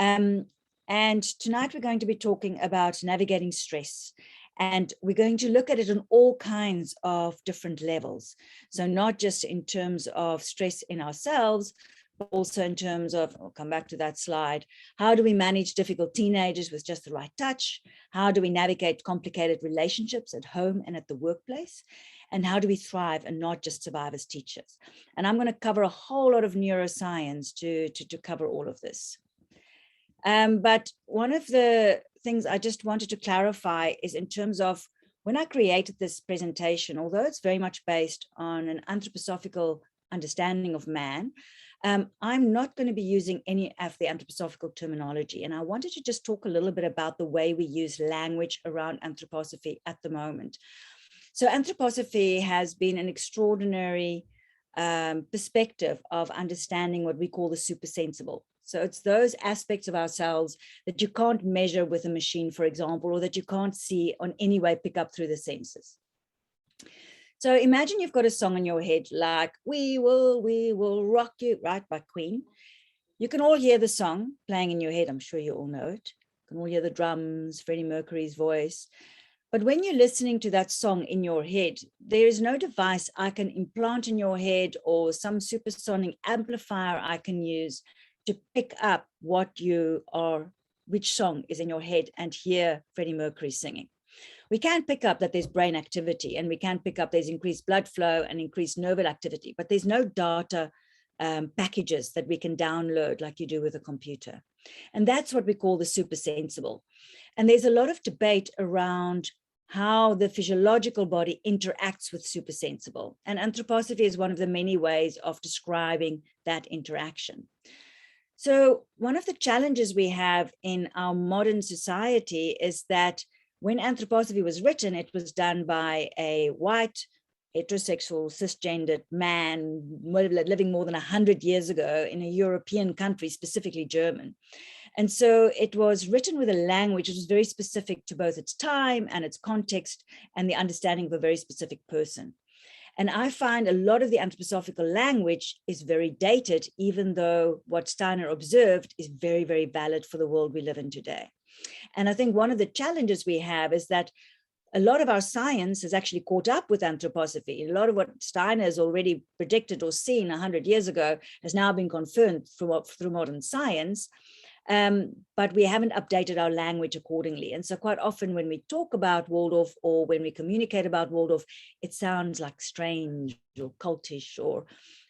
And tonight we're going to be talking about navigating stress. And we're going to look at it on all kinds of different levels. So not just in terms of stress in ourselves, but also in terms of, I'll come back to that slide, how do we manage difficult teenagers with just the right touch? How do we navigate complicated relationships at home and at the workplace? And how do we thrive and not just survive as teachers? And I'm going to cover a whole lot of neuroscience to cover all of this. But one of the things I just wanted to clarify is in terms of when I created this presentation, although it's very much based on an anthroposophical understanding of man, I'm not going to be using any of the anthroposophical terminology. And I wanted to just talk a little bit about the way we use language around anthroposophy at the moment. So anthroposophy has been an extraordinary perspective of understanding what we call the supersensible. So it's those aspects of ourselves that you can't measure with a machine, for example, or that you can't see on any way pick up through the senses. So imagine you've got a song in your head like We Will Rock You, right, by Queen. You can all hear the song playing in your head. I'm sure you all know it. You can all hear the drums, Freddie Mercury's voice. But when you're listening to that song in your head, there is no device I can implant in your head or some supersonic amplifier I can use to pick up which song is in your head and hear Freddie Mercury singing. We can pick up that there's brain activity, and we can pick up there's increased blood flow and increased nerval activity, but there's no data packages that we can download like you do with a computer. And that's what we call the supersensible. And there's a lot of debate around how the physiological body interacts with supersensible. And anthroposophy is one of the many ways of describing that interaction. So one of the challenges we have in our modern society is that when anthroposophy was written, it was done by a white, heterosexual, cisgendered man living more than 100 years ago in a European country, specifically German. And so it was written with a language which was very specific to both its time and its context and the understanding of a very specific person. And I find a lot of the anthroposophical language is very dated, even though what Steiner observed is very, very valid for the world we live in today. And I think one of the challenges we have is that a lot of our science has actually caught up with anthroposophy. A lot of what Steiner has already predicted or seen 100 years ago has now been confirmed through modern science. But we haven't updated our language accordingly. And so quite often when we talk about Waldorf or when we communicate about Waldorf, it sounds like strange or cultish,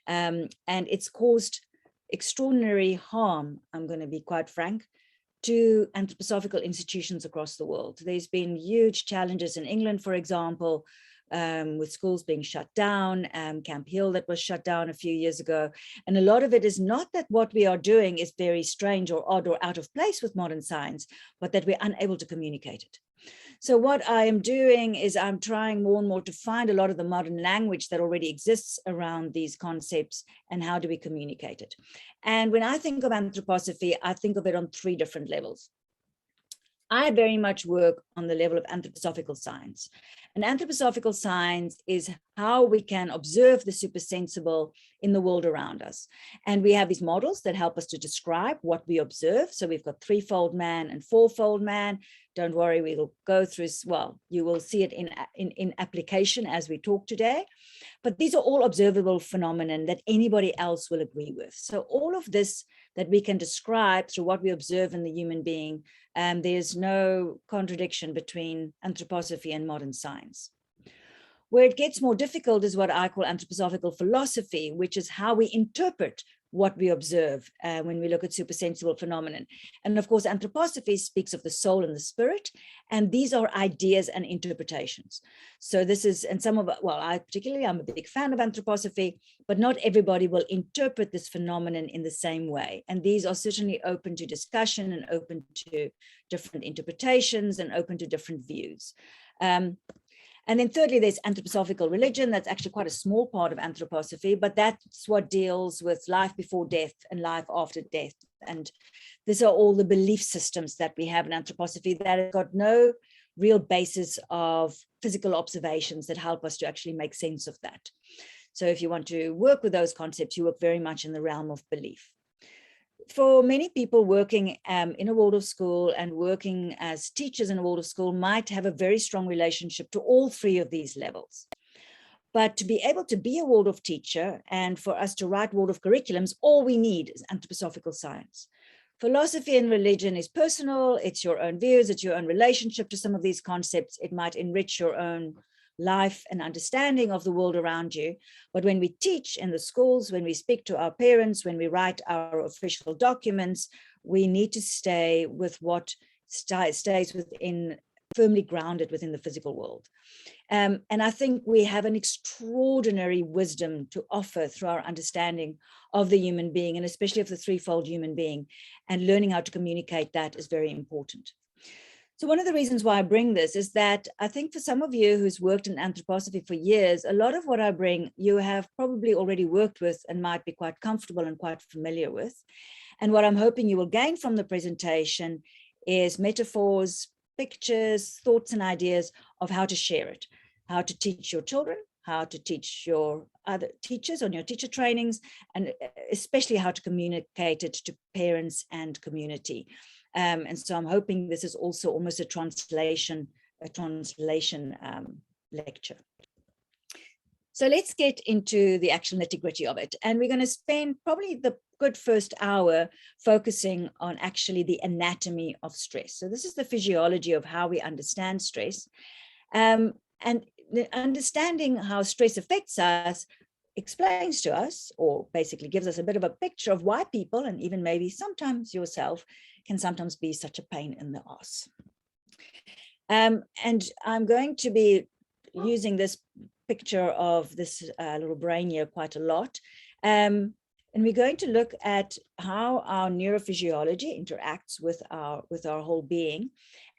and it's caused extraordinary harm, I'm going to be quite frank, to anthroposophical institutions across the world. There's been huge challenges in England, for example, with schools being shut down, Camp Hill that was shut down a few years ago. And a lot of it is not that what we are doing is very strange or odd or out of place with modern science, but that we're unable to communicate it. So what I am doing is I'm trying more and more to find a lot of the modern language that already exists around these concepts and how do we communicate it. And when I think of anthroposophy, I think of it on three different levels. I very much work on the level of anthroposophical science. And anthroposophical science is how we can observe the supersensible in the world around us. And we have these models that help us to describe what we observe. So we've got threefold man and fourfold man. Don't worry, we'll go through, well, you will see it in application as we talk today. But these are all observable phenomena that anybody else will agree with. So all of this that we can describe through what we observe in the human being, there's no contradiction between anthroposophy and modern science. Where it gets more difficult is what I call anthroposophical philosophy, which is how we interpret what we observe when we look at supersensible phenomenon. And of course, anthroposophy speaks of the soul and the spirit, and these are ideas and interpretations. So this is, and some of, well, I'm a big fan of anthroposophy, but not everybody will interpret this phenomenon in the same way. And these are certainly open to discussion and open to different interpretations and open to different views. And then thirdly, there's anthroposophical religion. That's actually quite a small part of anthroposophy, but that's what deals with life before death and life after death. And these are all the belief systems that we have in anthroposophy that have got no real basis of physical observations that help us to actually make sense of that. So if you want to work with those concepts, you work very much in the realm of belief. For many people working in a Waldorf school and working as teachers in a Waldorf school might have a very strong relationship to all three of these levels. But to be able to be a Waldorf teacher and for us to write Waldorf curriculums, all we need is anthroposophical science. Philosophy and religion is personal. It's your own views. It's your own relationship to some of these concepts. It might enrich your own life and understanding of the world around you. But when we teach in the schools, when we speak to our parents, when we write our official documents, we need to stay with what stays within, firmly grounded within the physical world. And I think we have an extraordinary wisdom to offer through our understanding of the human being, and especially of the threefold human being, and learning how to communicate that is very important. So one of the reasons why I bring this is that I think for some of you who's worked in anthroposophy for years, a lot of what I bring, you have probably already worked with and might be quite comfortable and quite familiar with. And what I'm hoping you will gain from the presentation is metaphors, pictures, thoughts and ideas of how to share it, how to teach your children, how to teach your other teachers on your teacher trainings, and especially how to communicate it to parents and community. And so I'm hoping this is also almost a translation lecture. So let's get into the actual nitty-gritty of it. And we're going to spend probably the good first hour focusing on actually the anatomy of stress. So this is the physiology of how we understand stress. And understanding how stress affects us explains to us, or basically gives us a bit of a picture of why people, and even maybe sometimes yourself, can sometimes be such a pain in the ass. And I'm going to be using this picture of this little brain here quite a lot. And we're going to look at how our neurophysiology interacts with our whole being.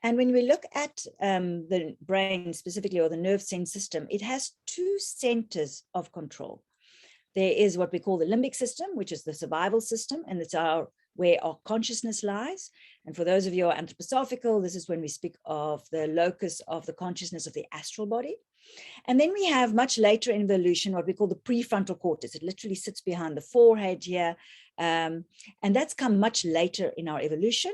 And when we look at the brain specifically, or the nerve sense system, it has two centers of control. There is what we call the limbic system, which is the survival system, and it's where our consciousness lies. And for those of you who are anthroposophical, this is when we speak of the locus of the consciousness of the astral body. And then we have, much later in evolution, what we call the prefrontal cortex. It literally sits behind the forehead here. And that's come much later in our evolution.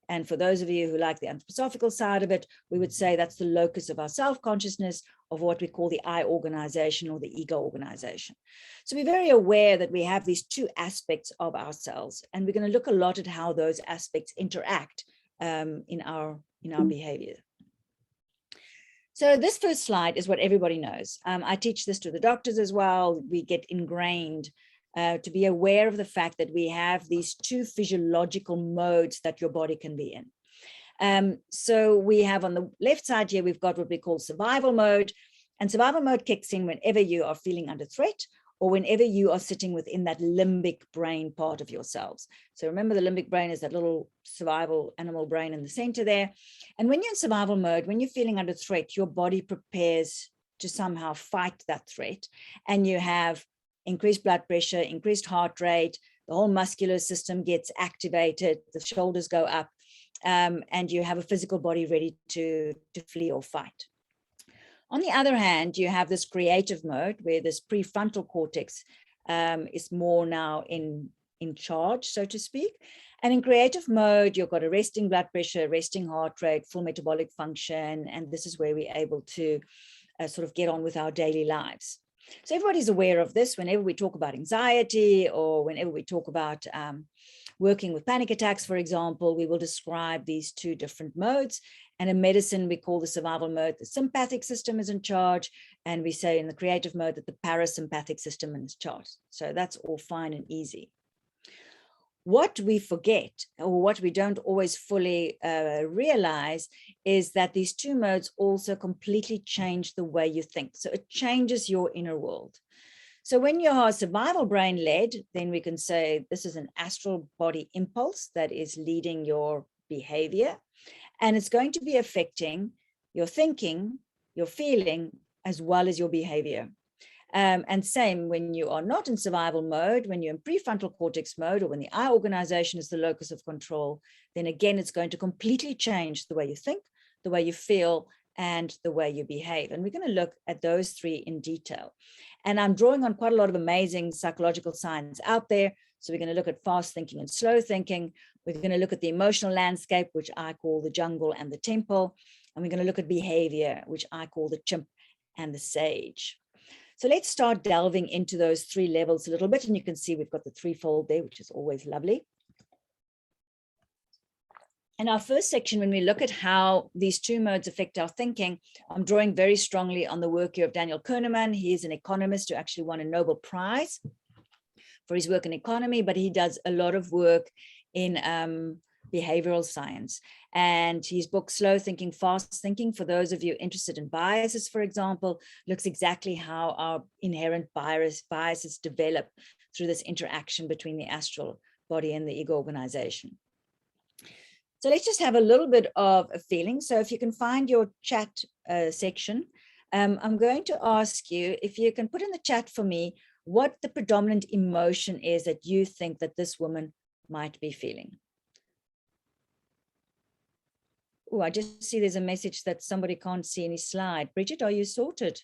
And for those of you who like the anthroposophical side of it, we would say that's the locus of our self-consciousness, of what we call the I organization or the ego organization. So we're very aware that we have these two aspects of ourselves, and we're going to look a lot at how those aspects interact in our behavior. So this first slide is what everybody knows. I teach this to the doctors as well. We get ingrained to be aware of the fact that we have these two physiological modes that your body can be in. So we have on the left side here, we've got what we call survival mode. And survival mode kicks in whenever you are feeling under threat, or whenever you are sitting within that limbic brain part of yourselves. So remember, the limbic brain is that little survival animal brain in the center there. And when you're in survival mode, when you're feeling under threat, your body prepares to somehow fight that threat. And you have increased blood pressure, increased heart rate, the whole muscular system gets activated, the shoulders go up, and you have a physical body ready to flee or fight. On the other hand, you have this creative mode where this prefrontal cortex is more now in charge, so to speak. And in creative mode, you've got a resting blood pressure, resting heart rate, full metabolic function, and this is where we're able to sort of get on with our daily lives. So everybody's aware of this. Whenever we talk about anxiety, or whenever we talk about working with panic attacks, for example, we will describe these two different modes. And in medicine, we call the survival mode, the sympathetic system is in charge. And we say in the creative mode that the parasympathetic system is in charge. So that's all fine and easy. What we forget, or what we don't always fully realize, is that these two modes also completely change the way you think. So it changes your inner world. So when you are survival brain led, then we can say this is an astral body impulse that is leading your behavior. And it's going to be affecting your thinking, your feeling, as well as your behavior. And same when you are not in survival mode, when you're in prefrontal cortex mode, or when the I organization is the locus of control, then again, it's going to completely change the way you think, the way you feel, and the way you behave. And we're going to look at those three in detail. And I'm drawing on quite a lot of amazing psychological science out there. So we're going to look at fast thinking and slow thinking. We're going to look at the emotional landscape, which I call the jungle and the temple. And we're going to look at behavior, which I call the chimp and the sage. So let's start delving into those three levels a little bit. And you can see we've got the threefold there, which is always lovely. In our first section, when we look at how these two modes affect our thinking, I'm drawing very strongly on the work here of Daniel Kahneman. He is an economist who actually won a Nobel Prize for his work in economy, but he does a lot of work in behavioral science. And his book, Slow Thinking, Fast Thinking, for those of you interested in biases, for example, looks exactly how our inherent biases develop through this interaction between the astral body and the ego organization. So let's just have a little bit of a feeling. So if you can find your chat section, I'm going to ask you if you can put in the chat for me what the predominant emotion is that you think that this woman might be feeling. Oh, I just see there's a message that somebody can't see any slide. Bridget, are you sorted?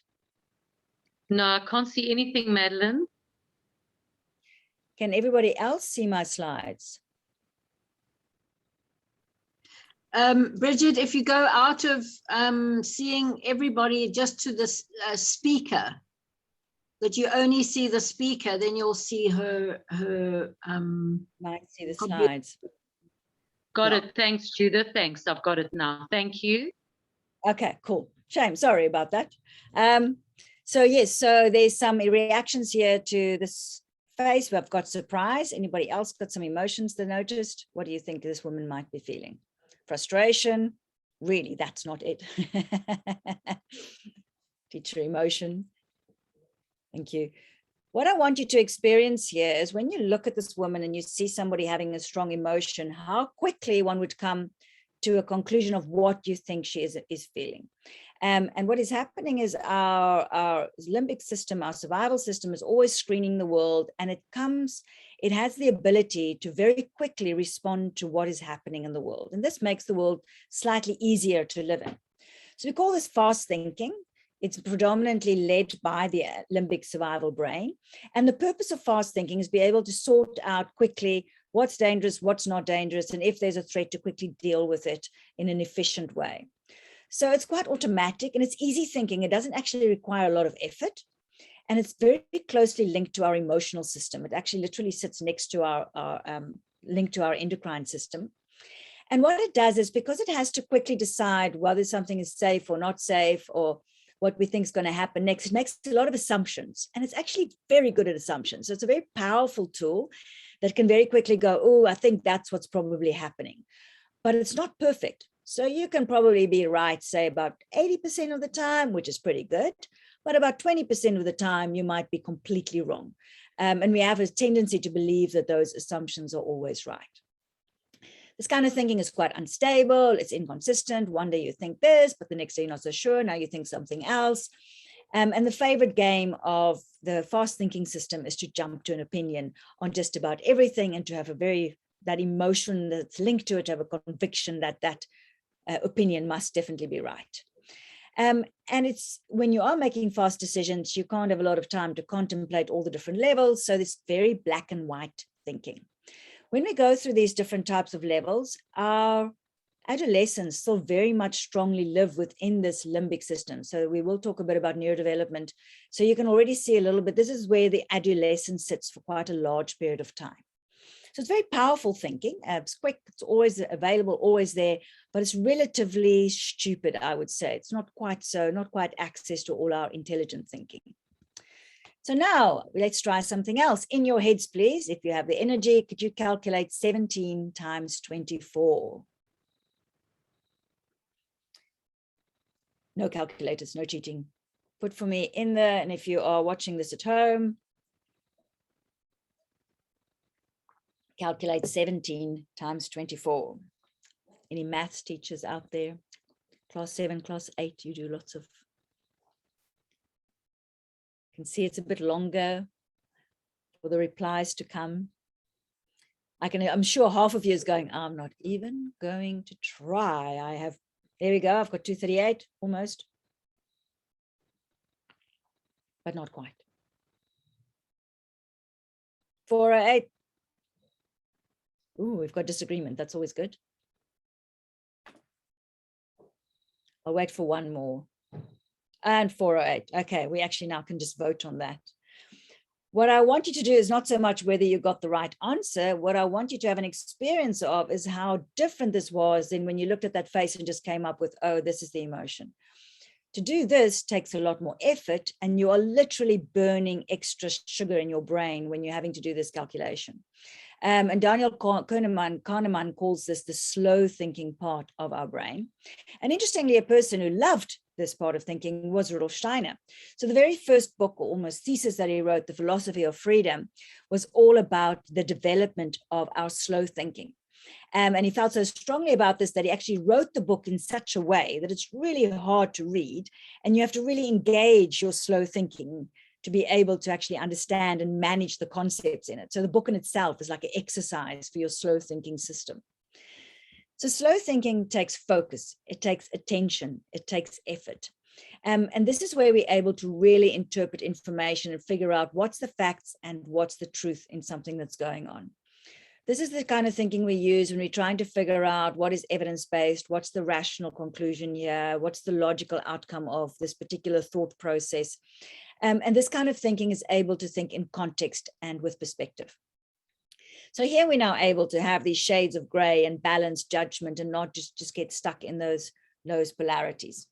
No, I can't see anything, Madeleine. Can everybody else see my slides? Bridget, if you go out of seeing everybody just to the speaker, that you only see the speaker, then you'll see her. Might see the slides. Got it. Thanks, Judith. Thanks. I've got it now. Thank you. Okay, cool. Shame. Sorry about that. So yes, so there's some reactions here to this face. We've got surprise. Anybody else got some emotions they noticed? What do you think this woman might be feeling? Frustration? Really, that's not it. Teacher emotion. Thank you. What I want you to experience here is when you look at this woman and you see somebody having a strong emotion, how quickly one would come to a conclusion of what you think she is feeling. And what is happening is our limbic system, our survival system is always screening the world, and it has the ability to very quickly respond to what is happening in the world. And this makes the world slightly easier to live in. So we call this fast thinking. It's predominantly led by the limbic survival brain. And the purpose of fast thinking is be able to sort out quickly what's dangerous, what's not dangerous, and if there's a threat, to quickly deal with it in an efficient way. So it's quite automatic and it's easy thinking. It doesn't actually require a lot of effort. And it's very closely linked to our emotional system. It actually literally sits next to our link to our endocrine system. And what it does is, because it has to quickly decide whether something is safe or not safe, or what we think is going to happen next, it makes a lot of assumptions. And it's actually very good at assumptions. So it's a very powerful tool that can very quickly go, oh, I think that's what's probably happening. But it's not perfect. So you can probably be right, say about 80% of the time, which is pretty good. But about 20% of the time, you might be completely wrong. And we have a tendency to believe that those assumptions are always right. This kind of thinking is quite unstable. It's inconsistent. One day you think this, but the next day you're not so sure. Now you think something else. And the favorite game of the fast thinking system is to jump to an opinion on just about everything, and to have that emotion that's linked to it, to have a conviction that that opinion must definitely be right. And it's when you are making fast decisions, you can't have a lot of time to contemplate all the different levels. So this very black and white thinking. When we go through these different types of levels, our adolescents still very much strongly live within this limbic system. So we will talk a bit about neurodevelopment. So you can already see a little bit, this is where the adolescent sits for quite a large period of time. So it's very powerful thinking. It's quick, it's always available, always there, but it's relatively stupid, I would say. It's not quite access to all our intelligent thinking. So now let's try something else. In your heads, please, if you have the energy, could you calculate 17 times 24? No calculators, no cheating. Put for me in there, and if you are watching this at home, calculate 17 times 24. Any maths teachers out there? Class 7, class 8, you do lots of. You can see it's a bit longer for the replies to come. I'm sure half of you is going, I'm not even going to try. There we go, I've got 238, almost. But not quite. 408. Ooh, we've got disagreement. That's always good. I'll wait for one more. And 408. Okay, we actually now can just vote on that. What I want you to do is not so much whether you got the right answer. What I want you to have an experience of is how different this was than when you looked at that face and just came up with, oh, this is the emotion. To do this takes a lot more effort, and you are literally burning extra sugar in your brain when you're having to do this calculation. And Daniel Kahneman calls this the slow thinking part of our brain. And interestingly, a person who loved this part of thinking was Rudolf Steiner. So the very first book, or almost thesis that he wrote, The Philosophy of Freedom, was all about the development of our slow thinking. And he felt so strongly about this that he actually wrote the book in such a way that it's really hard to read, and you have to really engage your slow thinking to be able to actually understand and manage the concepts in it. So the book in itself is like an exercise for your slow thinking system. So slow thinking takes focus, it takes attention, it takes effort. And this is where we're able to really interpret information and figure out what's the facts and what's the truth in something that's going on. This is the kind of thinking we use when we're trying to figure out what is evidence-based, what's the rational conclusion here, what's the logical outcome of this particular thought process. And this kind of thinking is able to think in context and with perspective. So here we're now able to have these shades of gray and balanced judgment and not just get stuck in those polarities.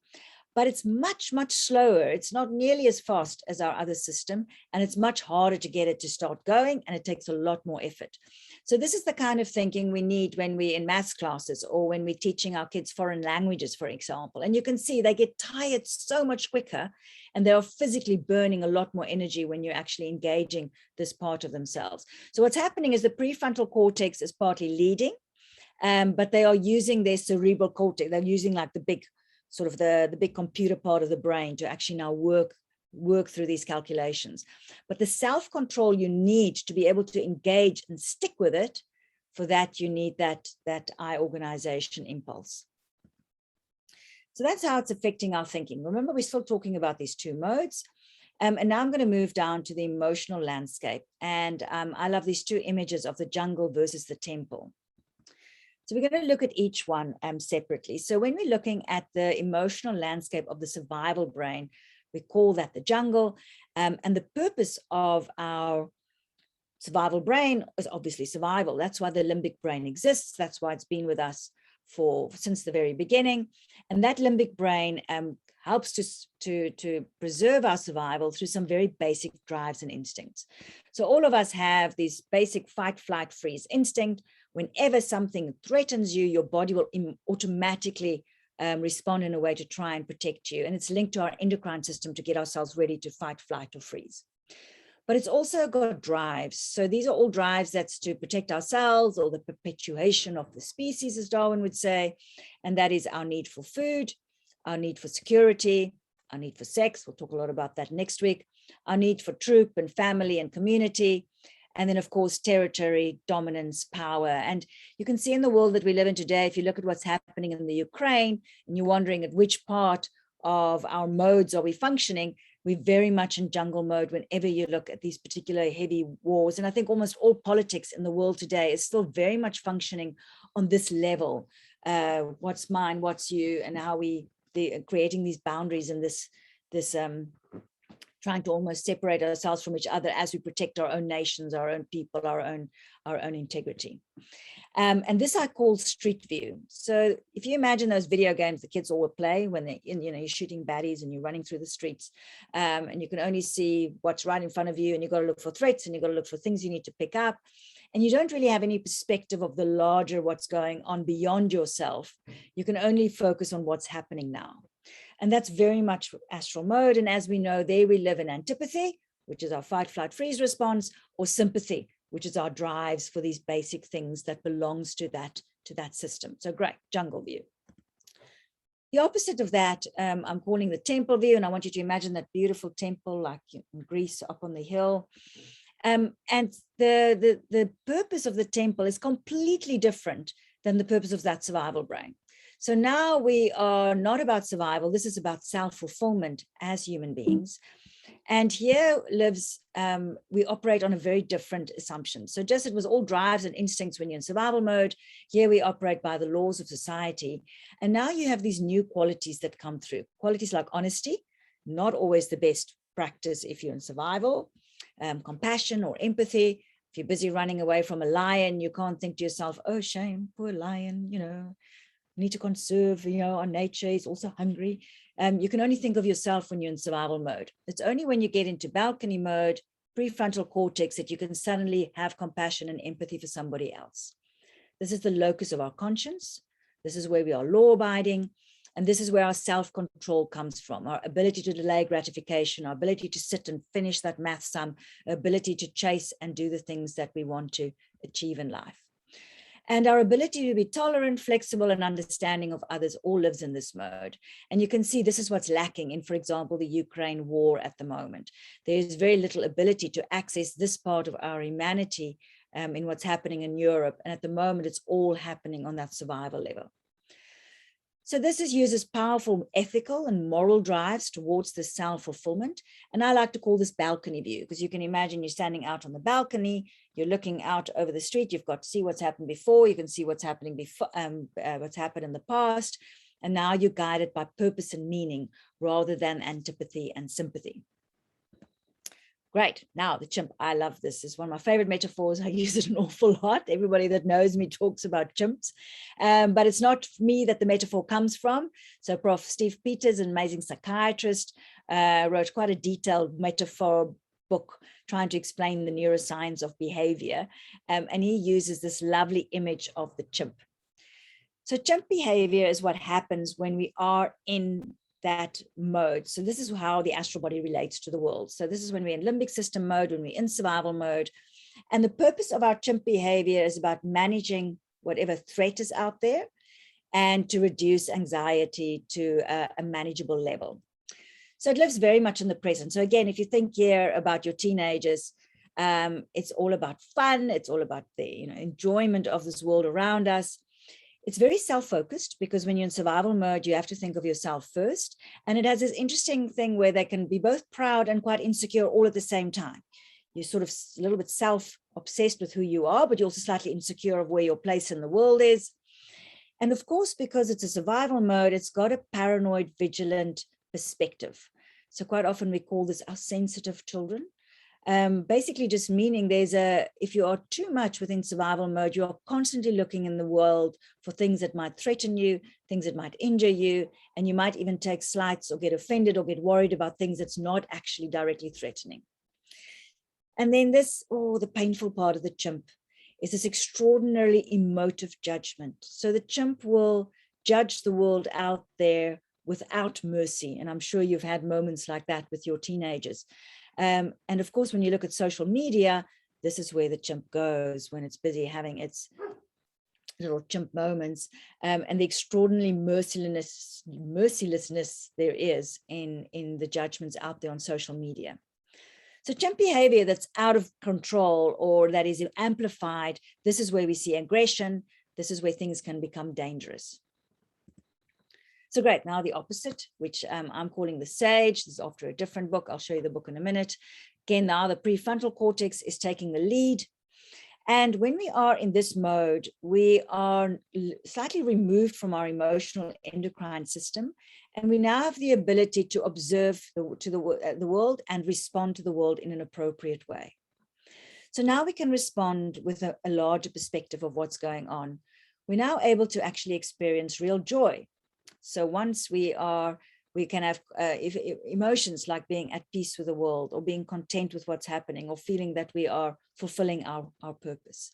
But it's much, much slower. It's not nearly as fast as our other system, and it's much harder to get it to start going, and it takes a lot more effort. So this is the kind of thinking we need when we're in maths classes or when we're teaching our kids foreign languages, for example. And you can see they get tired so much quicker, and they are physically burning a lot more energy when you're actually engaging this part of themselves. So what's happening is the prefrontal cortex is partly leading, but they are using their cerebral cortex. They're using like the big sort of the big computer part of the brain to actually now work through these calculations. But the self-control you need to be able to engage and stick with it, for that you need that eye organization impulse. So that's how it's affecting our thinking. Remember, we're still talking about these two modes. And now I'm going to move down to the emotional landscape. And I love these two images of the jungle versus the temple. So we're going to look at each one separately. So when we're looking at the emotional landscape of the survival brain, we call that the jungle. And the purpose of our survival brain is obviously survival. That's why the limbic brain exists. That's why it's been with us since the very beginning. And that limbic brain helps to preserve our survival through some very basic drives and instincts. So all of us have these basic fight, flight, freeze instinct. Whenever something threatens you, your body will automatically respond in a way to try and protect you. And it's linked to our endocrine system to get ourselves ready to fight, flight, or freeze. But it's also got drives. So these are all drives that's to protect ourselves, or the perpetuation of the species, as Darwin would say. And that is our need for food, our need for security, our need for sex. We'll talk a lot about that next week. Our need for troop and family and community. And then, of course, territory, dominance, power. And you can see in the world that we live in today, if you look at what's happening in the Ukraine, and you're wondering at which part of our modes are we functioning, we're very much in jungle mode whenever you look at these particular heavy wars. And I think almost all politics in the world today is still very much functioning on this level. What's mine, what's you, and how they're creating these boundaries and this trying to almost separate ourselves from each other as we protect our own nations, our own people, our own integrity. And this I call street view. So if you imagine those video games the kids all play when you're shooting baddies and you're running through the streets, and you can only see what's right in front of you, and you've got to look for threats, and you've got to look for things you need to pick up. And you don't really have any perspective of the larger what's going on beyond yourself. You can only focus on what's happening now. And that's very much astral mode. And as we know, there we live in antipathy, which is our fight, flight, freeze response, or sympathy, which is our drives for these basic things that belongs to that system. So great, jungle view. The opposite of that, I'm calling the temple view. And I want you to imagine that beautiful temple like in Greece up on the hill. And the purpose of the temple is completely different than the purpose of that survival brain. So now we are not about survival. This is about self-fulfillment as human beings. And here lives, we operate on a very different assumption. So just it was all drives and instincts when you're in survival mode. Here we operate by the laws of society. And now you have these new qualities that come through. Qualities like honesty, not always the best practice if you're in survival, compassion or empathy. If you're busy running away from a lion, you can't think to yourself, oh, shame, poor lion, you know, we need to conserve, you know, our nature is also hungry. You can only think of yourself when you're in survival mode. It's only when you get into balcony mode, prefrontal cortex, that you can suddenly have compassion and empathy for somebody else. This is the locus of our conscience. This is where we are law-abiding. And this is where our self-control comes from, our ability to delay gratification, our ability to sit and finish that math sum, ability to chase and do the things that we want to achieve in life. And our ability to be tolerant, flexible, and understanding of others all lives in this mode. And you can see this is what's lacking in, for example, the Ukraine war at the moment. There's very little ability to access this part of our humanity in what's happening in Europe. And at the moment, it's all happening on that survival level. So this is used as powerful ethical and moral drives towards the self-fulfillment. And I like to call this balcony view, because you can imagine you're standing out on the balcony, you're looking out over the street, you've got to see what's happened before, you can see what's happening before, what's happened in the past, and now you're guided by purpose and meaning rather than antipathy and sympathy. Great. Now the chimp, I love this. It's one of my favorite metaphors. I use it an awful lot. Everybody that knows me talks about chimps, but it's not me that the metaphor comes from. So Prof. Steve Peters, an amazing psychiatrist, wrote quite a detailed metaphor book trying to explain the neuroscience of behavior. And he uses this lovely image of the chimp. So chimp behavior is what happens when we are in that mode. So this is how the astral body relates to the world. So this is when we're in limbic system mode, when we're in survival mode. And the purpose of our chimp behavior is about managing whatever threat is out there and to reduce anxiety to a manageable level. So it lives very much in the present. So again, if you think here about your teenagers, it's all about fun. It's all about the enjoyment of this world around us. It's very self-focused, because when you're in survival mode, you have to think of yourself first. And it has this interesting thing where they can be both proud and quite insecure all at the same time. You're sort of a little bit self-obsessed with who you are, but you're also slightly insecure of where your place in the world is. And of course, because it's a survival mode, it's got a paranoid, vigilant perspective. So quite often we call this our sensitive children. Basically just meaning if you are too much within survival mode, you are constantly looking in the world for things that might threaten you, things that might injure you, and you might even take slights or get offended or get worried about things that's not actually directly threatening. And then the painful part of the chimp is this extraordinarily emotive judgment. So the chimp will judge the world out there without mercy. And I'm sure you've had moments like that with your teenagers. And of course, when you look at social media, this is where the chimp goes when it's busy having its little chimp moments, and the extraordinary mercilessness there is in the judgments out there on social media. So chimp behavior that's out of control or that is amplified, this is where we see aggression. This is where things can become dangerous. So great, now the opposite, which I'm calling the sage. This is after a different book. I'll show you the book in a minute. Again, now the prefrontal cortex is taking the lead. And when we are in this mode, we are slightly removed from our emotional endocrine system. And we now have the ability to observe the world and respond to the world in an appropriate way. So now we can respond with a larger perspective of what's going on. We're now able to actually experience real joy. So once we can have emotions like being at peace with the world, or being content with what's happening, or feeling that we are fulfilling our purpose.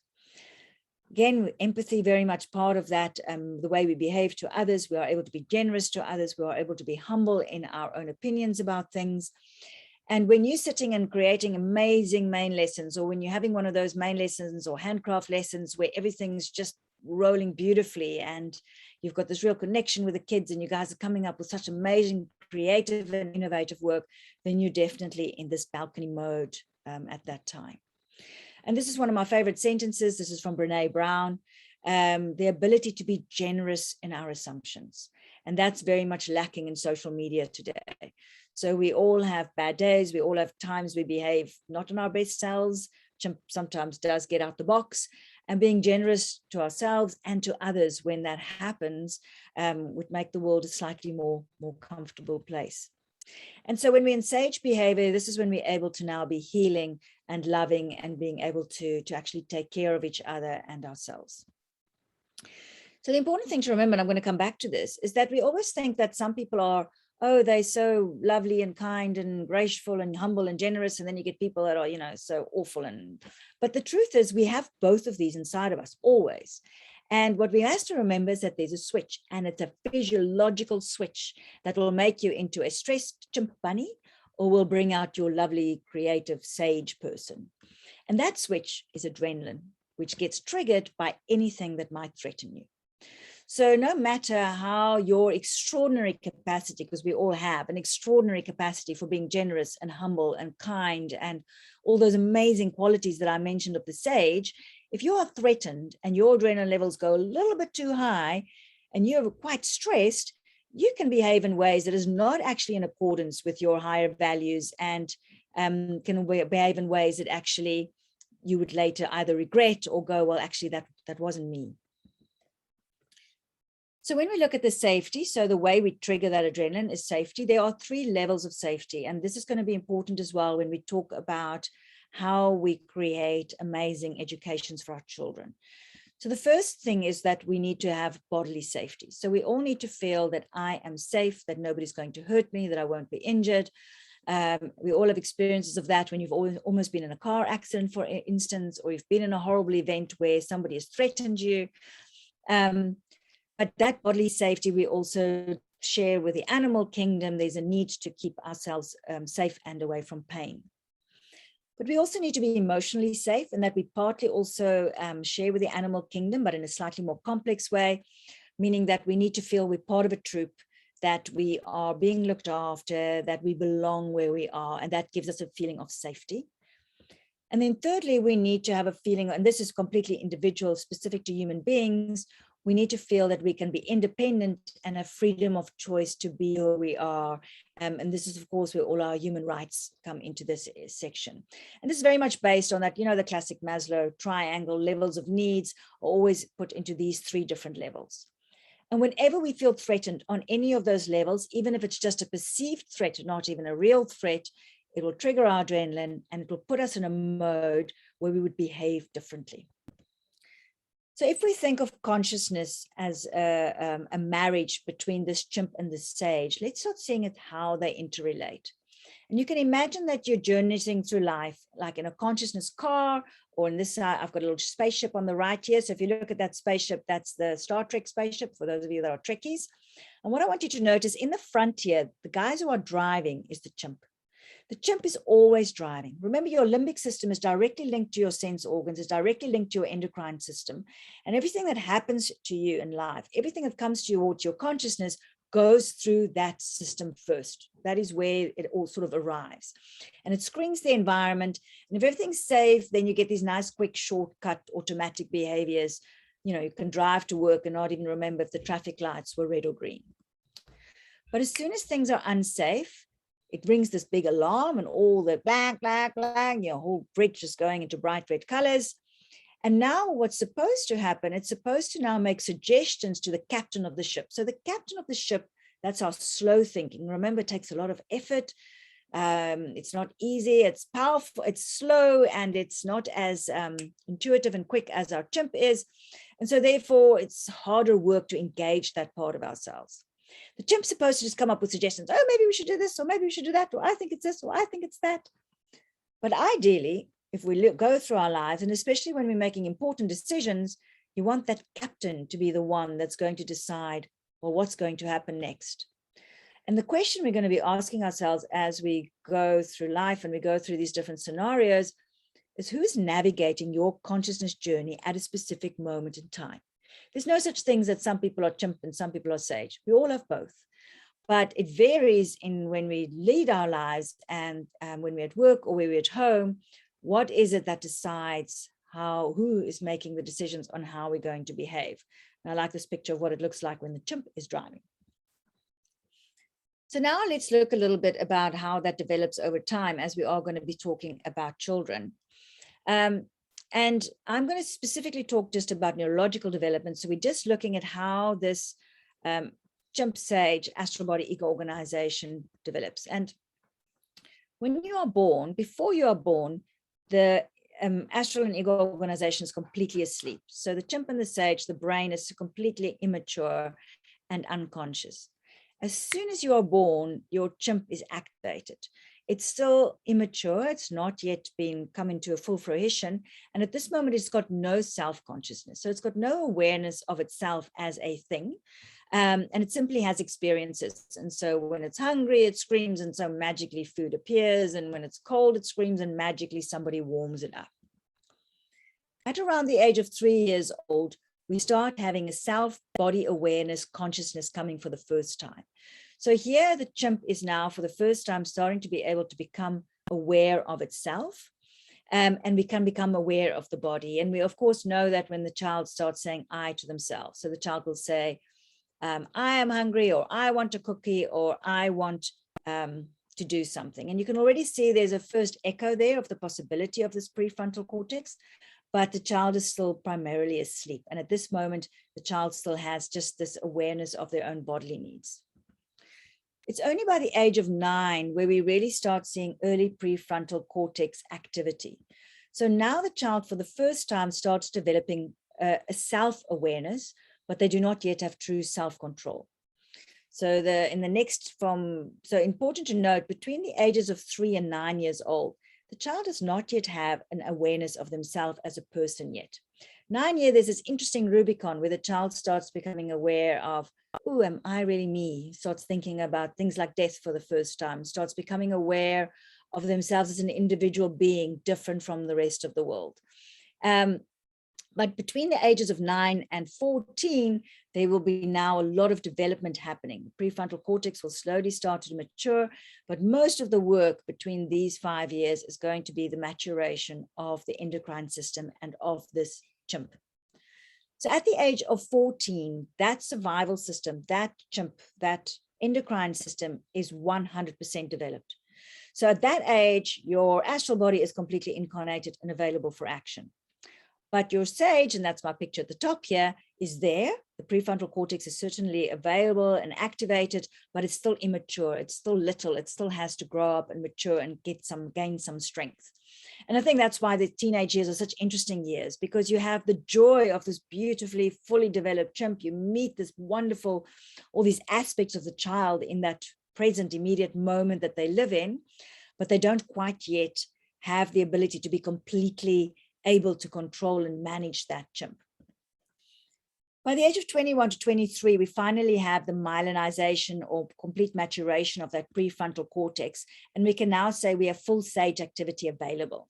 Again, empathy, very much part of that, the way we behave to others. We are able to be generous to others. We are able to be humble in our own opinions about things. And when you're sitting and creating amazing main lessons, or when you're having one of those main lessons or handcraft lessons where everything's just rolling beautifully and you've got this real connection with the kids and you guys are coming up with such amazing creative and innovative work, then you're definitely in this balcony mode at that time. And this is one of my favorite sentences. This is from Brene Brown. the ability to be generous in our assumptions. And that's very much lacking in social media today. So we all have bad days. We all have times we behave not in our best selves. Chimp sometimes does get out the box, and being generous to ourselves and to others when that happens would make the world a slightly more comfortable place. And so when we're in sage behavior, this is when we're able to now be healing and loving and being able to actually take care of each other and ourselves. So the important thing to remember, and I'm going to come back to this, is that we always think that some people are, oh, they're so lovely and kind and graceful and humble and generous. And then you get people that are, you know, so awful. But the truth is we have both of these inside of us always. And what we have to remember is that there's a switch, and it's a physiological switch that will make you into a stressed chimp bunny or will bring out your lovely, creative sage person. And that switch is adrenaline, which gets triggered by anything that might threaten you. So no matter how your extraordinary capacity, because we all have an extraordinary capacity for being generous and humble and kind and all those amazing qualities that I mentioned of the sage, if you are threatened and your adrenaline levels go a little bit too high and you're quite stressed, you can behave in ways that is not actually in accordance with your higher values, and can behave in ways that actually you would later either regret or go, well, actually, that wasn't me. So when we look at the safety, so the way we trigger that adrenaline is safety. There are 3 levels of safety, and this is going to be important as well when we talk about how we create amazing educations for our children. So the first thing is that we need to have bodily safety. So we all need to feel that I am safe, that nobody's going to hurt me, that I won't be injured. We all have experiences of that when you've almost been in a car accident, for instance, or you've been in a horrible event where somebody has threatened you. But that bodily safety we also share with the animal kingdom. There's a need to keep ourselves safe and away from pain. But we also need to be emotionally safe, and that we partly also share with the animal kingdom, but in a slightly more complex way, meaning that we need to feel we're part of a troop, that we are being looked after, that we belong where we are, and that gives us a feeling of safety. And then thirdly, we need to have a feeling, and this is completely individual, specific to human beings, we need to feel that we can be independent and have freedom of choice to be who we are. And this is, of course, where all our human rights come into this section. And this is very much based on that, you know, the classic Maslow triangle, levels of needs are always put into these 3 different levels. And whenever we feel threatened on any of those levels, even if it's just a perceived threat, not even a real threat, it will trigger our adrenaline and it will put us in a mode where we would behave differently. So if we think of consciousness as a marriage between this chimp and the sage, let's start seeing it how they interrelate. And you can imagine that you're journeying through life like in a consciousness car, or in this side, I've got a little spaceship on the right here. So if you look at that spaceship, that's the Star Trek spaceship, for those of you that are Trekkies. And what I want you to notice in the front here, the guys who are driving is the chimp. The chimp is always driving. Remember, your limbic system is directly linked to your sense organs, is directly linked to your endocrine system. And everything that happens to you in life, everything that comes to you or to your consciousness goes through that system first. That is where it all sort of arrives. And it screens the environment. And if everything's safe, then you get these nice, quick, shortcut, automatic behaviors. You know, you can drive to work and not even remember if the traffic lights were red or green. But as soon as things are unsafe, it brings this big alarm and all the blank, blank, blank, your whole bridge is going into bright red colors. And now what's supposed to happen, it's supposed to now make suggestions to the captain of the ship. So the captain of the ship, that's our slow thinking. Remember, it takes a lot of effort. It's not easy, it's powerful, it's slow, and it's not as intuitive and quick as our chimp is. And so therefore, it's harder work to engage that part of ourselves. The chimp's supposed to just come up with suggestions. Oh, maybe we should do this, or maybe we should do that, or I think it's this, or I think it's that. But ideally, if we go through our lives, and especially when we're making important decisions, you want that captain to be the one that's going to decide, well, what's going to happen next. And the question we're going to be asking ourselves as we go through life and we go through these different scenarios is, who's navigating your consciousness journey at a specific moment in time? There's no such things that some people are chimp and some people are sage. We all have both. But it varies in when we lead our lives and when we're at work or when we're at home. What is it that decides who is making the decisions on how we're going to behave. And I like this picture of what it looks like when the chimp is driving. So now let's look a little bit about how that develops over time, as we are going to be talking about children. And I'm going to specifically talk just about neurological development. So we're just looking at how this chimp sage astral body ego organization develops. And when you are born, before you are born, the astral and ego organization is completely asleep. So the chimp and the sage, the brain is completely immature and unconscious. As soon as you are born, your chimp is activated. It's still immature. It's not yet come into a full fruition. And at this moment, it's got no self-consciousness. So it's got no awareness of itself as a thing. And it simply has experiences. And so when it's hungry, it screams, and so magically food appears. And when it's cold, it screams, and magically somebody warms it up. At around the age of 3 years old, we start having a self-body awareness consciousness coming for the first time. So here the chimp is now for the first time starting to be able to become aware of itself, and we can become aware of the body. And we of course know that when the child starts saying I to themselves. So the child will say, I am hungry, or I want a cookie, or I want to do something. And you can already see there's a first echo there of the possibility of this prefrontal cortex, but the child is still primarily asleep. And at this moment, the child still has just this awareness of their own bodily needs. It's only by the age of 9 where we really start seeing early prefrontal cortex activity. So now the child for the first time starts developing a self-awareness, but they do not yet have true self-control. So important to note, between the ages of 3 and 9 years old, the child does not yet have an awareness of themselves as a person yet. 9 years, there's this interesting Rubicon where the child starts becoming aware of, oh, am I really me? Starts thinking about things like death for the first time, starts becoming aware of themselves as an individual being different from the rest of the world. But between the ages of 9 and 14, there will be now a lot of development happening. The prefrontal cortex will slowly start to mature, but most of the work between these 5 years is going to be the maturation of the endocrine system and of this chimp. So at the age of 14, that survival system, that chimp, that endocrine system is 100% developed. So at that age, your astral body is completely incarnated and available for action. But your sage, and that's my picture at the top here, is there. The prefrontal cortex is certainly available and activated, but it's still immature. It's still little. It still has to grow up and mature and gain some strength. And I think that's why the teenage years are such interesting years, because you have the joy of this beautifully fully developed chimp. You meet this wonderful, all these aspects of the child in that present immediate moment that they live in, but they don't quite yet have the ability to be completely able to control and manage that chimp. By the age of 21 to 23, we finally have the myelinization or complete maturation of that prefrontal cortex, and we can now say we have full sage activity available.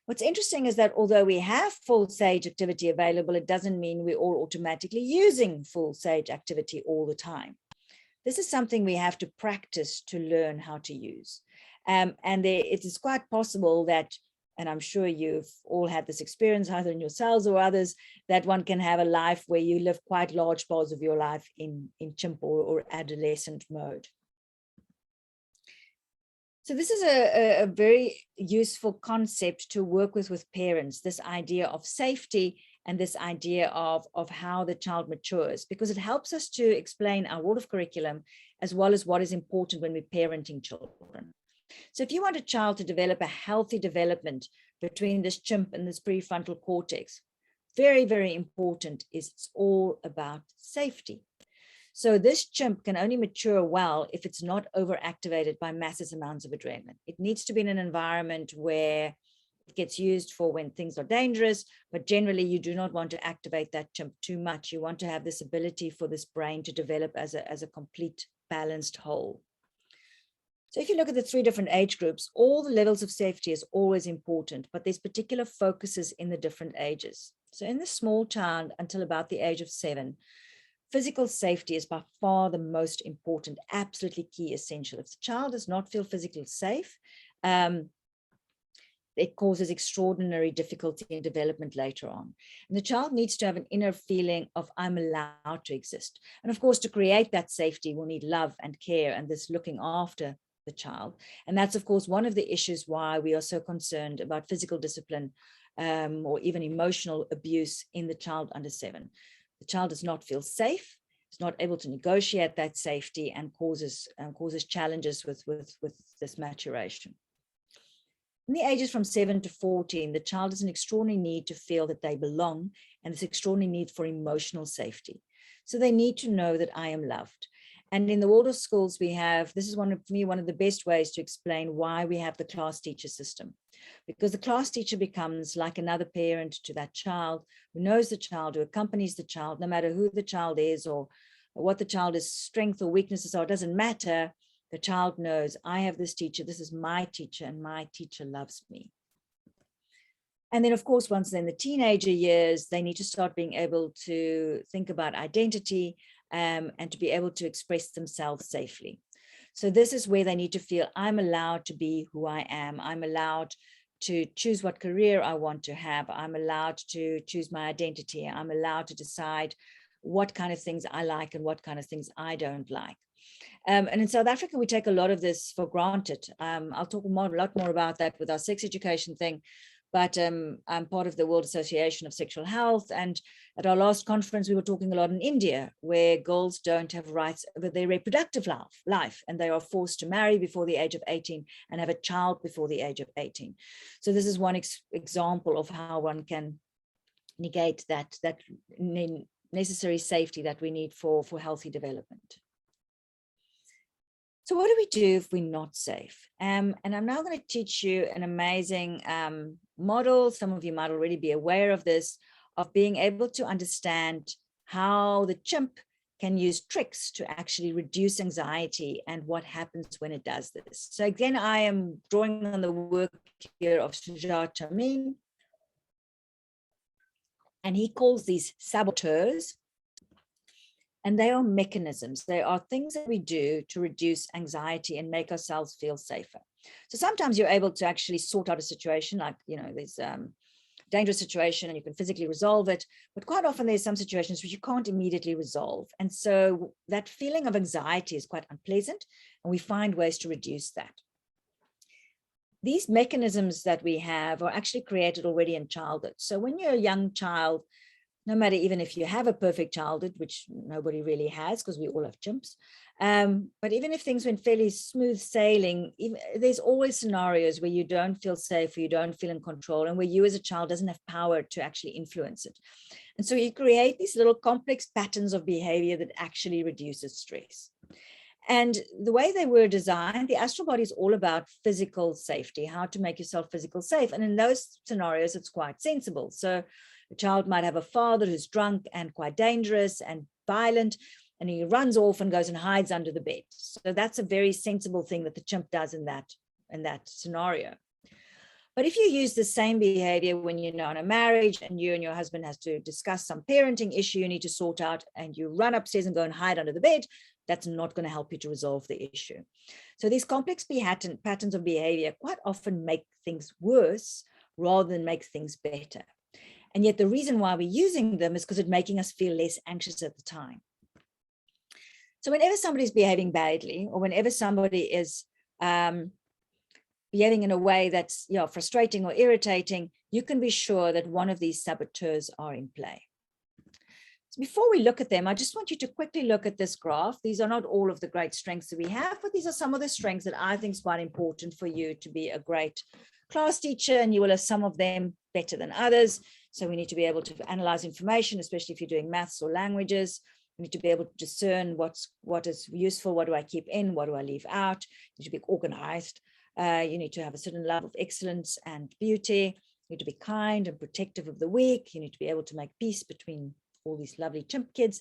What's interesting is that although we have full sage activity available, it doesn't mean we're all automatically using full sage activity all the time. This is something we have to practice to learn how to use. It is quite possible that, and I'm sure you've all had this experience, either in yourselves or others, that one can have a life where you live quite large parts of your life in chimp or adolescent mode. So this is a very useful concept to work with parents, this idea of safety and this idea of how the child matures, because it helps us to explain our Waldorf curriculum as well as what is important when we're parenting children. So if you want a child to develop a healthy development between this chimp and this prefrontal cortex, very, very important is it's all about safety. So this chimp can only mature well if it's not overactivated by massive amounts of adrenaline. It needs to be in an environment where it gets used for when things are dangerous, but generally you do not want to activate that chimp too much. You want to have this ability for this brain to develop as a complete balanced whole. So if you look at the 3 different age groups, all the levels of safety is always important, but there's particular focuses in the different ages. So in the small child until about the age of 7, physical safety is by far the most important, absolutely key, essential. If the child does not feel physically safe, it causes extraordinary difficulty in development later on. And the child needs to have an inner feeling of I'm allowed to exist. And of course, to create that safety, we'll need love and care and this looking after the child. And that's, of course, one of the issues why we are so concerned about physical discipline or even emotional abuse in the child under 7. The child does not feel safe, is not able to negotiate that safety, and causes challenges with this maturation. In the ages from 7 to 14, the child has an extraordinary need to feel that they belong and this extraordinary need for emotional safety. So they need to know that I am loved. And in the Waldorf schools we have, this is for me, one of the best ways to explain why we have the class teacher system. Because the class teacher becomes like another parent to that child, who knows the child, who accompanies the child, no matter who the child is or what the child's strengths or weaknesses are, it doesn't matter. The child knows, I have this teacher, this is my teacher, and my teacher loves me. And then, of course, once they're in the teenager years, they need to start being able to think about identity and to be able to express themselves safely. So this is where they need to feel, I'm allowed to be who I am. I'm allowed to choose what career I want to have. I'm allowed to choose my identity. I'm allowed to decide what kind of things I like and what kind of things I don't like. And in South Africa, we take a lot of this for granted. I'll talk a lot more about that with our sex education thing, but I'm part of the World Association of Sexual Health. And at our last conference, we were talking a lot in India, where girls don't have rights over their reproductive life, and they are forced to marry before the age of 18 and have a child before the age of 18. So this is one example of how one can negate that necessary safety that we need for healthy development. So what do we do if we're not safe? And I'm now going to teach you an amazing model. Some of you might already be aware of this, of being able to understand how the chimp can use tricks to actually reduce anxiety and what happens when it does this. So again, I am drawing on the work here of Stroud, and he calls these saboteurs. And they are mechanisms. They are things that we do to reduce anxiety and make ourselves feel safer. So sometimes you're able to actually sort out a situation, like, there's a dangerous situation and you can physically resolve it. But quite often there's some situations which you can't immediately resolve. And so that feeling of anxiety is quite unpleasant, and we find ways to reduce that. These mechanisms that we have are actually created already in childhood. So when you're a young child, no matter even if you have a perfect childhood, which nobody really has because we all have chimps, but even if things went fairly smooth sailing, there's always scenarios where you don't feel safe, or you don't feel in control, and where you as a child doesn't have power to actually influence it. And so you create these little complex patterns of behavior that actually reduces stress. And the way they were designed, the astral body is all about physical safety, how to make yourself physically safe. And in those scenarios, it's quite sensible. So a child might have a father who's drunk and quite dangerous and violent, and he runs off and goes and hides under the bed. So that's a very sensible thing that the chimp does in that scenario. But if you use the same behavior when you're in a marriage and you and your husband has to discuss some parenting issue you need to sort out, and you run upstairs and go and hide under the bed, that's not going to help you to resolve the issue. So these complex patterns of behavior quite often make things worse rather than make things better. And yet the reason why we're using them is because it's making us feel less anxious at the time. So whenever somebody's behaving badly, or whenever somebody is behaving in a way that's frustrating or irritating, you can be sure that one of these saboteurs are in play. So before we look at them, I just want you to quickly look at this graph. These are not all of the great strengths that we have, but these are some of the strengths that I think is quite important for you to be a great class teacher, and you will have some of them better than others. So we need to be able to analyze information, especially if you're doing maths or languages. We need to be able to discern what is useful, what do I keep in, what do I leave out. You need to be organized. You need to have a certain level of excellence and beauty. You need to be kind and protective of the weak. You need to be able to make peace between all these lovely chimp kids.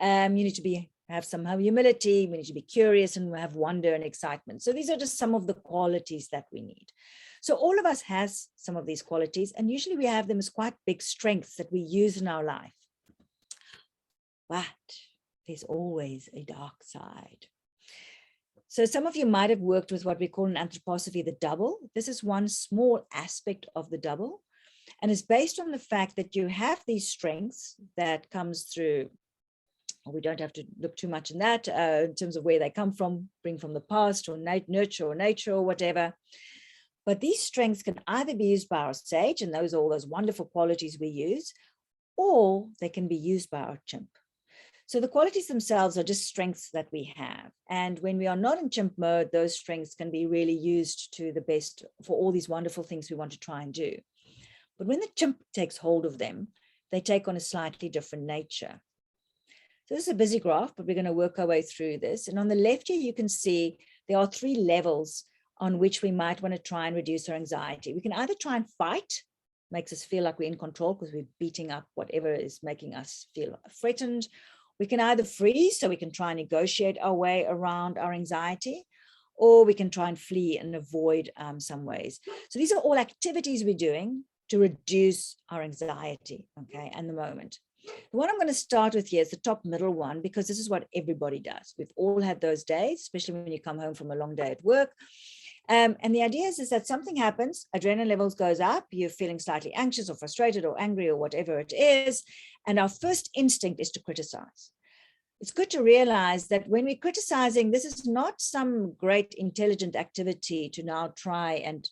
You need to have some humility. We need to be curious and have wonder and excitement. So these are just some of the qualities that we need. So all of us has some of these qualities, and usually we have them as quite big strengths that we use in our life. But there's always a dark side. So some of you might have worked with what we call in anthroposophy, the double. This is one small aspect of the double. And it's based on the fact that you have these strengths that comes through. We don't have to look too much in that in terms of where they come from, bring from the past or nurture or nature or whatever. But these strengths can either be used by our sage, and those are all those wonderful qualities we use, or they can be used by our chimp. So the qualities themselves are just strengths that we have. And when we are not in chimp mode, those strengths can be really used to the best for all these wonderful things we want to try and do. But when the chimp takes hold of them, they take on a slightly different nature. So this is a busy graph, but we're going to work our way through this. And on the left here, you can see there are 3 levels on which we might want to try and reduce our anxiety. We can either try and fight, makes us feel like we're in control because we're beating up whatever is making us feel threatened. We can either freeze, so we can try and negotiate our way around our anxiety, or we can try and flee and avoid some ways. So these are all activities we're doing to reduce our anxiety, okay, and the moment. The one I'm going to start with here is the top middle one, because this is what everybody does. We've all had those days, especially when you come home from a long day at work. And the idea is that something happens, adrenaline levels goes up, you're feeling slightly anxious or frustrated or angry or whatever it is. And our first instinct is to criticize. It's good to realize that when we're criticizing, this is not some great intelligent activity to now try and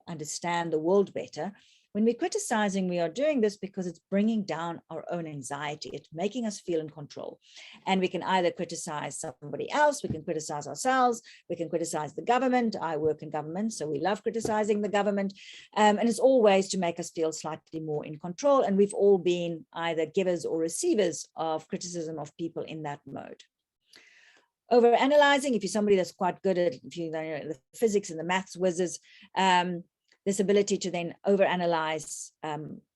understand the world better. When we're criticizing, we are doing this because it's bringing down our own anxiety. It's making us feel in control. And we can either criticize somebody else, we can criticize ourselves, we can criticize the government. I work in government, so we love criticizing the government. And it's all ways to make us feel slightly more in control. And we've all been either givers or receivers of criticism of people in that mode. Overanalyzing, if you're somebody that's quite good at, if you know the physics and the maths whizzes, this ability to then overanalyze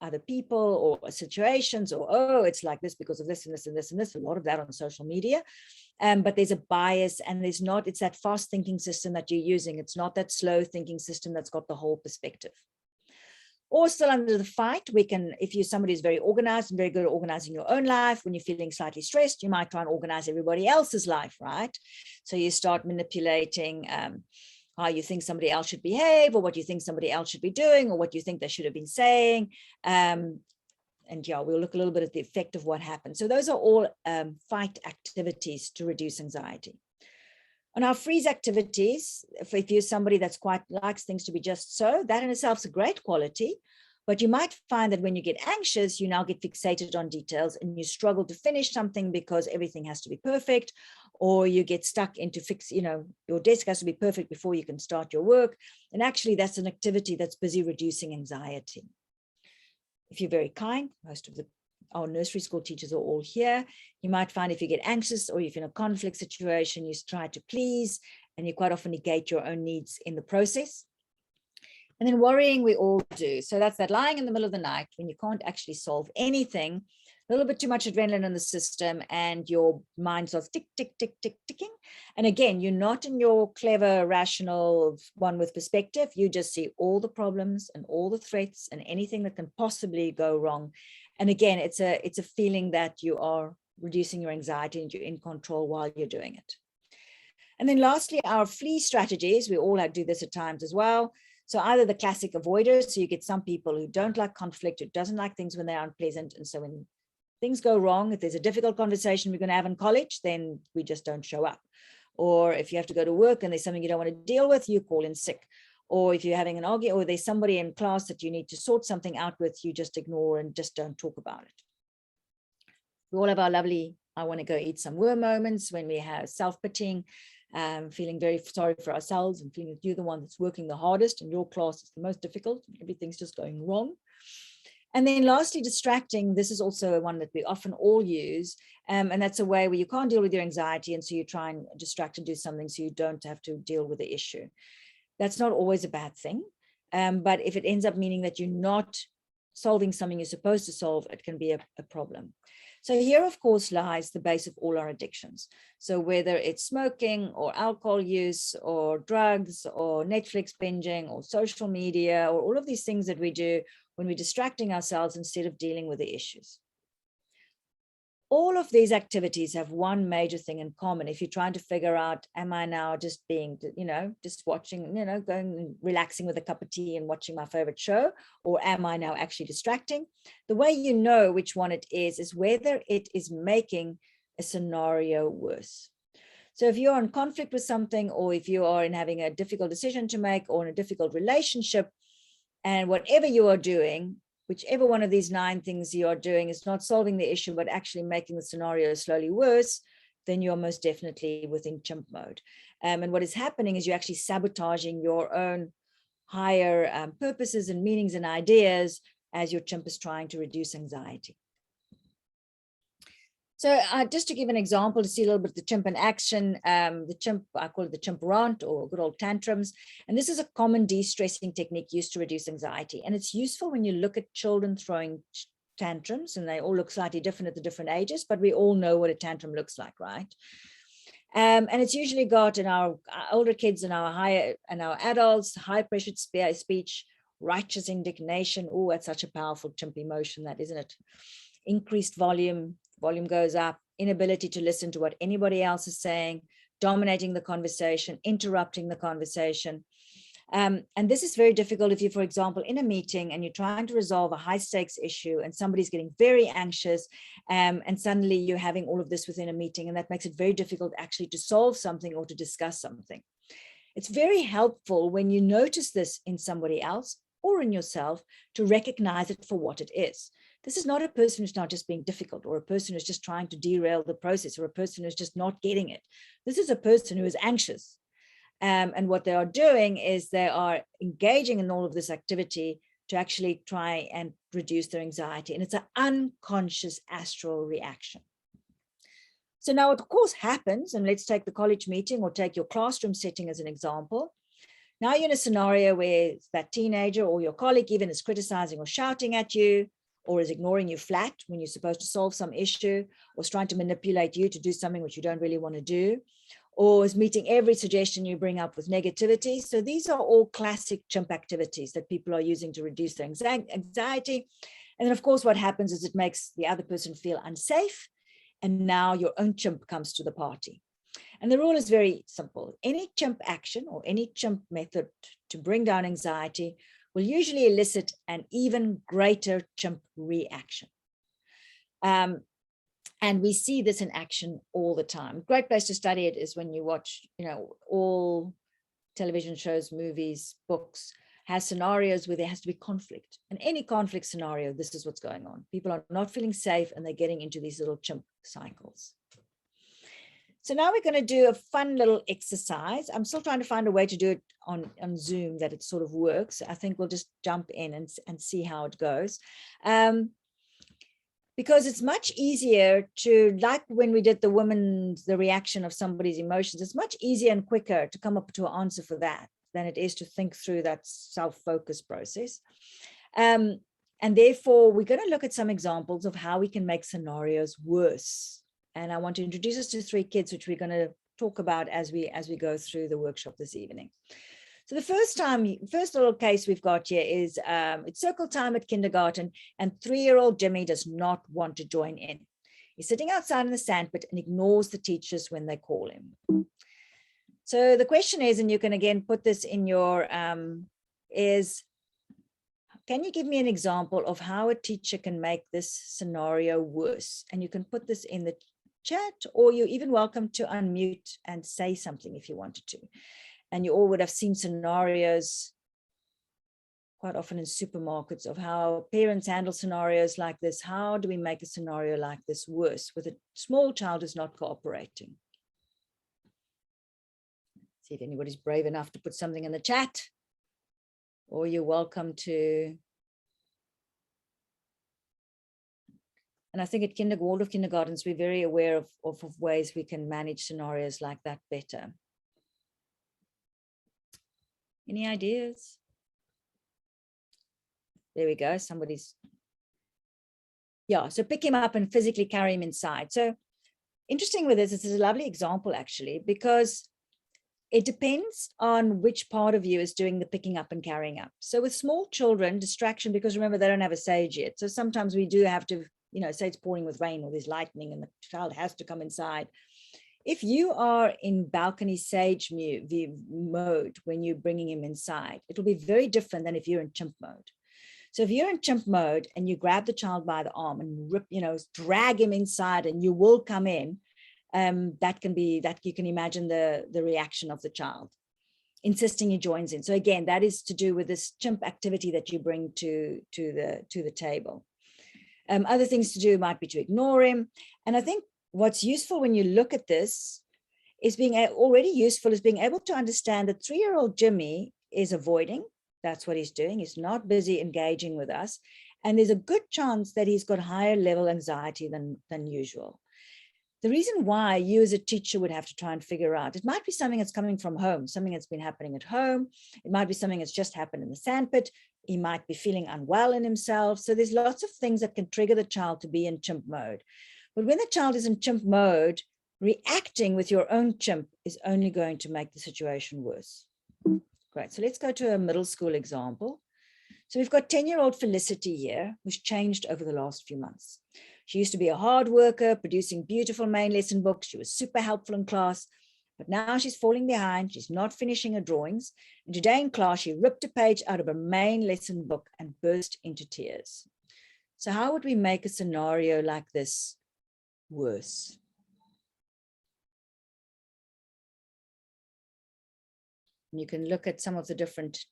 other people or situations, or, oh, it's like this because of this and this and this and this, a lot of that on social media. But there's a bias, and there's not, it's that fast thinking system that you're using. It's not that slow thinking system that's got the whole perspective. Or still under the fight, we can, if you're somebody who's very organized and very good at organizing your own life, when you're feeling slightly stressed, you might try and organize everybody else's life, right? So you start manipulating how you think somebody else should behave, or what you think somebody else should be doing, or what you think they should have been saying. And yeah, we'll look a little bit at the effect of what happened. So those are all fight activities to reduce anxiety. On our freeze activities, if you're somebody that's quite likes things to be just so, that in itself is a great quality. But you might find that when you get anxious, you now get fixated on details and you struggle to finish something because everything has to be perfect, or you get stuck into your desk has to be perfect before you can start your work. And actually that's an activity that's busy reducing anxiety. If you're very kind, most of our nursery school teachers are all here. You might find if you get anxious or if you're in a conflict situation, you try to please, and you quite often negate your own needs in the process. And then worrying, we all do. So that's that lying in the middle of the night when you can't actually solve anything, a little bit too much adrenaline in the system, and your mind starts tick, tick, tick, tick, ticking. And again, you're not in your clever, rational one with perspective. You just see all the problems and all the threats and anything that can possibly go wrong. And again, it's a feeling that you are reducing your anxiety and you're in control while you're doing it. And then lastly, our flee strategies. We all do this at times as well. So either the classic avoiders, so you get some people who don't like conflict, who doesn't like things when they're unpleasant. And so when things go wrong, if there's a difficult conversation we're going to have in college, then we just don't show up. Or if you have to go to work and there's something you don't want to deal with, you call in sick. Or if you're having an argument, or there's somebody in class that you need to sort something out with, you just ignore and just don't talk about it. We all have our lovely, I want to go eat some worm moments when we have self-pitying, feeling very sorry for ourselves and feeling that you're the one that's working the hardest and your class is the most difficult. Everything's just going wrong. And then lastly, distracting. This is also one that we often all use. And that's a way where you can't deal with your anxiety. And so you try and distract and do something so you don't have to deal with the issue. That's not always a bad thing. But if it ends up meaning that you're not solving something you're supposed to solve, it can be a problem. So here, of course, lies the base of all our addictions. So whether it's smoking or alcohol use or drugs or Netflix binging or social media or all of these things that we do when we're distracting ourselves instead of dealing with the issues. all of these activities have one major thing in common. If you're trying to figure out, am I now just being, just watching, going and relaxing with a cup of tea and watching my favorite show, or am I now actually distracting? The way you know which one it is whether it is making a scenario worse. So if you're in conflict with something, or if you are in having a difficult decision to make, or in a difficult relationship, and whatever you are doing, whichever one of these 9 things you are doing is not solving the issue, but actually making the scenario slowly worse, then you're most definitely within chimp mode. And what is happening is you're actually sabotaging your own higher purposes and meanings and ideas as your chimp is trying to reduce anxiety. So just to give an example to see a little bit of the chimp in action, the chimp, I call it the chimp rant or good old tantrums. And this is a common de-stressing technique used to reduce anxiety. And it's useful when you look at children throwing tantrums, and they all look slightly different at the different ages, but we all know what a tantrum looks like, right? And it's usually got in our older kids and our adults, high-pressured speech, righteous indignation. Oh, that's such a powerful chimp emotion, that, isn't it? Increased volume goes up, inability to listen to what anybody else is saying, dominating the conversation, interrupting the conversation. And this is very difficult if you're, for example, in a meeting and you're trying to resolve a high stakes issue and somebody's getting very anxious, and suddenly you're having all of this within a meeting, and that makes it very difficult actually to solve something or to discuss something. It's very helpful when you notice this in somebody else or in yourself to recognize it for what it is. This is not a person who's not just being difficult, or a person who's just trying to derail the process, or a person who's just not getting it. This is a person who is anxious. And what they are doing is they are engaging in all of this activity to actually try and reduce their anxiety. And it's an unconscious astral reaction. So now what of course happens, and let's take the college meeting or take your classroom setting as an example. Now you're in a scenario where that teenager or your colleague even is criticizing or shouting at you, or is ignoring you flat when you're supposed to solve some issue, or is trying to manipulate you to do something which you don't really want to do, or is meeting every suggestion you bring up with negativity. So these are all classic chimp activities that people are using to reduce their anxiety. And then of course, what happens is it makes the other person feel unsafe. And now your own chimp comes to the party. And the rule is very simple. Any chimp action or any chimp method to bring down anxiety will usually elicit an even greater chimp reaction. And we see this in action all the time. Great place to study it is when you watch, all television shows, movies, books, has scenarios where there has to be conflict. And any conflict scenario, this is what's going on. People are not feeling safe and they're getting into these little chimp cycles. So now we're going to do a fun little exercise. I'm still trying to find a way to do it on Zoom that it sort of works. I think we'll just jump in and see how it goes. Because it's much easier to, like when we did the reaction of somebody's emotions, it's much easier and quicker to come up to an answer for that than it is to think through that self-focus process. And therefore, we're going to look at some examples of how we can make scenarios worse. And I want to introduce us to 3 kids, which we're going to talk about as we go through the workshop this evening. So the first little case we've got here is it's circle time at kindergarten, and 3-year-old Jimmy does not want to join in. He's sitting outside in the sandpit and ignores the teachers when they call him. So the question is, and you can again put this in your, is, can you give me an example of how a teacher can make this scenario worse? And you can put this in the chat, or you're even welcome to unmute and say something if you wanted to. And you all would have seen scenarios quite often in supermarkets of how parents handle scenarios like this. How do we make a scenario like this worse with a small child who's not cooperating? See if anybody's brave enough to put something in the chat, or you're welcome to. And I think at Waldorf kindergartens, we're very aware of ways we can manage scenarios like that better. Any ideas? There we go. Somebody's. Yeah, so pick him up and physically carry him inside. So interesting with this is a lovely example, actually, because it depends on which part of you is doing the picking up and carrying up. So with small children, distraction, because remember, they don't have a sage yet. So sometimes we do have to say it's pouring with rain or there's lightning and the child has to come inside. If you are in balcony sage mode when you're bringing him inside, it'll be very different than if you're in chimp mode. So if you're in chimp mode and you grab the child by the arm and rip, drag him inside and you will come in, that you can imagine the reaction of the child, insisting he joins in. So again, that is to do with this chimp activity that you bring to the table. Other things to do might be to ignore him. And I think what's useful when you look at this is being able to understand that 3-year-old Jimmy is avoiding. That's what he's doing. He's not busy engaging with us. And there's a good chance that he's got higher level anxiety than usual. The reason why you as a teacher would have to try and figure out, it might be something that's coming from home, something that's been happening at home. It might be something that's just happened in the sandpit. He might be feeling unwell in himself. So there's lots of things that can trigger the child to be in chimp mode. But when the child is in chimp mode, reacting with your own chimp is only going to make the situation worse. Great. So let's go to a middle school example. So we've got 10-year-old Felicity here, who's changed over the last few months. She used to be a hard worker, producing beautiful main lesson books. She was super helpful in class, but now she's falling behind. She's not finishing her drawings. And today in class, she ripped a page out of her main lesson book and burst into tears. So how would we make a scenario like this worse? And you can look at some of the different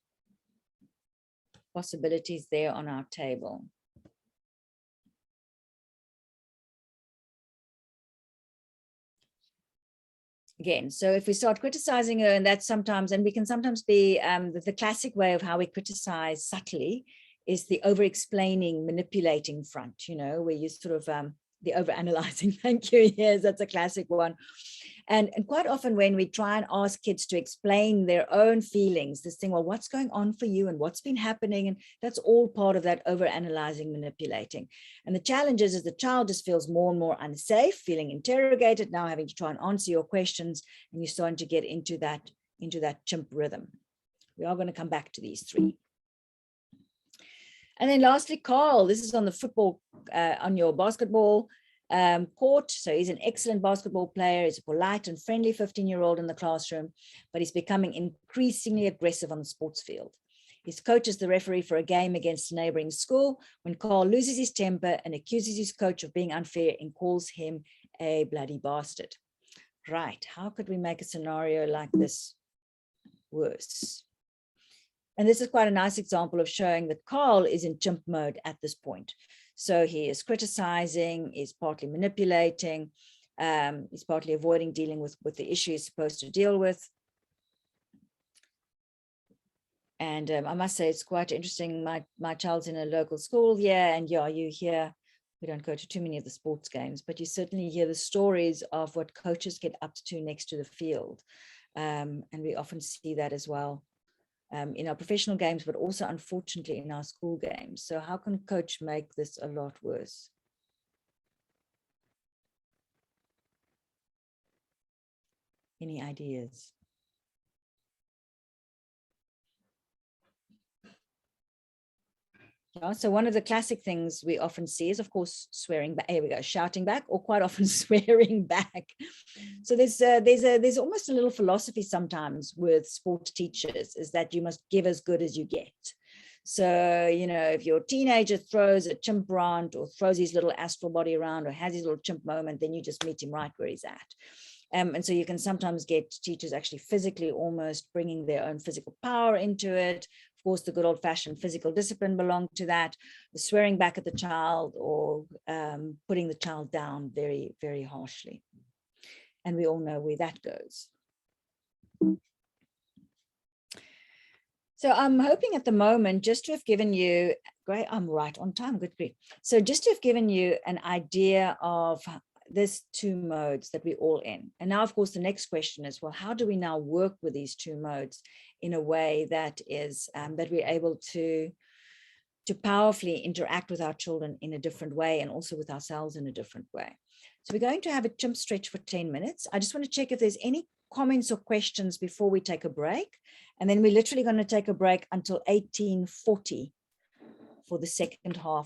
possibilities there on our table. Again, so if we start criticizing her, and that's sometimes, and we can sometimes be, the classic way of how we criticize subtly is the over-explaining, manipulating front, where you sort of, the over-analyzing, thank you, yes, that's a classic one. And quite often when we try and ask kids to explain their own feelings, this thing, well, what's going on for you and what's been happening? And that's all part of that over-analyzing, manipulating. And the challenge is the child just feels more and more unsafe, feeling interrogated, now having to try and answer your questions, and you're starting to get into that chimp rhythm. We are going to come back to these three. And then lastly, Carl, this is on the football, on your basketball court. So he's an excellent basketball player. He's a polite and friendly 15-year-old in the classroom, but he's becoming increasingly aggressive on the sports field. His coach is the referee for a game against a neighboring school when Carl loses his temper and accuses his coach of being unfair and calls him a bloody bastard. Right, how could we make a scenario like this worse? And this is quite a nice example of showing that Carl is in chimp mode at this point. So he is criticizing, he's partly manipulating, he's partly avoiding dealing with the issue he's supposed to deal with. And I must say, it's quite interesting. My child's in a local school here, and yeah, you hear, we don't go to too many of the sports games, but you certainly hear the stories of what coaches get up to next to the field. And we often see that as well. In our professional games, but also unfortunately in our school games. So how can coach make this a lot worse? Any ideas? Yeah, so one of the classic things we often see is, of course, swearing back. Here we go, shouting back, or quite often swearing back. So there's almost a little philosophy sometimes with sport teachers, is that you must give as good as you get. So, if your teenager throws a chimp rant or throws his little astral body around or has his little chimp moment, then you just meet him right where he's at. And so you can sometimes get teachers actually physically almost bringing their own physical power into it. Of course, the good old-fashioned physical discipline belonged to that, the swearing back at the child or putting the child down very, very harshly. And we all know where that goes. So I'm hoping at the moment just to have given you, great, I'm right on time, good grief. So just to have given you an idea of this two modes that we're all in. And now, of course, the next question is, well, how do we now work with these two modes in a way that is, that we're able to powerfully interact with our children in a different way and also with ourselves in a different way. So we're going to have a chimp stretch for 10 minutes. I just want to check if there's any comments or questions before we take a break. And then we're literally going to take a break until 18:40 for the second half